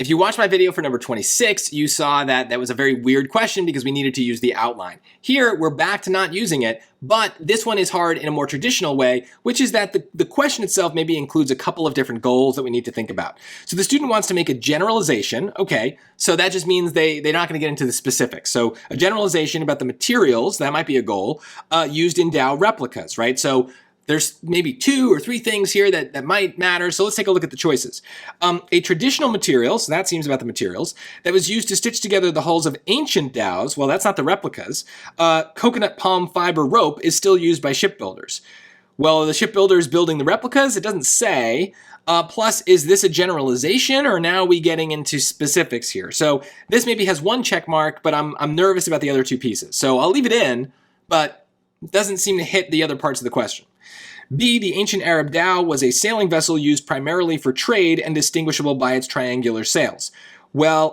If you watched my video for number 26, you saw that that was a very weird question because we needed to use the outline. Here, we're back to not using it, but this one is hard in a more traditional way, which is that the question itself maybe includes a couple of different goals that we need to think about. So the student wants to make a generalization. Okay, so that just means they're not going to get into the specifics. So a generalization about the materials, that might be a goal, used in Dow replicas, right? So there's maybe 2 or 3 things here that might matter, so let's take a look at the choices. A traditional material, so that seems about the materials, that was used to stitch together the hulls of ancient dhows, well, that's not the replicas. Coconut palm fiber rope is still used by shipbuilders. Well, the shipbuilders building the replicas, it doesn't say. Plus, is this a generalization, or now are we getting into specifics here? So this maybe has 1 check mark, but I'm nervous about the other 2 pieces. So I'll leave it in, but it doesn't seem to hit the other parts of the question. B, the ancient Arab dhow was a sailing vessel used primarily for trade and distinguishable by its triangular sails. Well,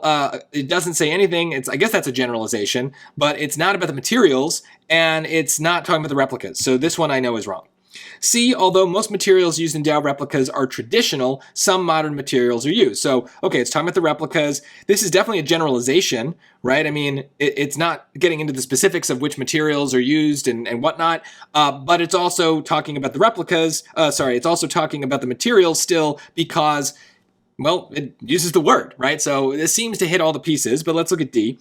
it doesn't say anything. I guess that's a generalization, but it's not about the materials, and it's not talking about the replicas. So this one I know is wrong. C, although most materials used in Dow replicas are traditional, some modern materials are used. So, okay, it's talking about the replicas. This is definitely a generalization, right? I mean, it's not getting into the specifics of which materials are used and whatnot, but it's also talking about the replicas. It's also talking about the materials still because, well, it uses the word, right? So this seems to hit all the pieces, but let's look at D.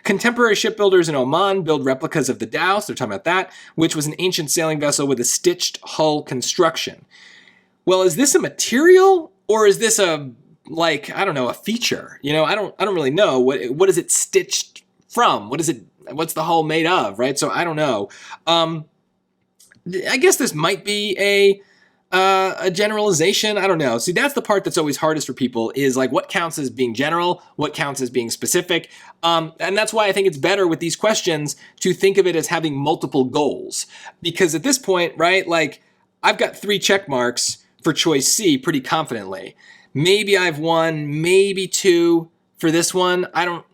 Contemporary shipbuilders in Oman build replicas of the dhow, so they're talking about that, which was an ancient sailing vessel with a stitched hull construction. Well, is this a material, or is this a feature? You know, I don't really know. What is it stitched from? What's the hull made of, right? So I don't know. I guess this might be a generalization. I don't know. See, that's the part that's always hardest for people is like what counts as being general, what counts as being specific. And that's why I think it's better with these questions to think of it as having multiple goals. Because at this point, right, like I've got 3 check marks for choice C pretty confidently. Maybe I've 1, maybe 2 for this one. I don't,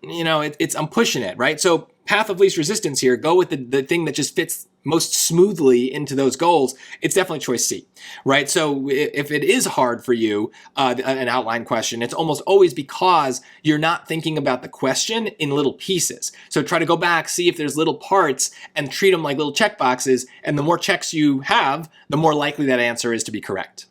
I'm pushing it, right? So path of least resistance here, go with the thing that just fits most smoothly into those goals. It's definitely choice C, right? So if it is hard for you, an outline question, it's almost always because you're not thinking about the question in little pieces. So try to go back, see if there's little parts and treat them like little check boxes. And the more checks you have, the more likely that answer is to be correct.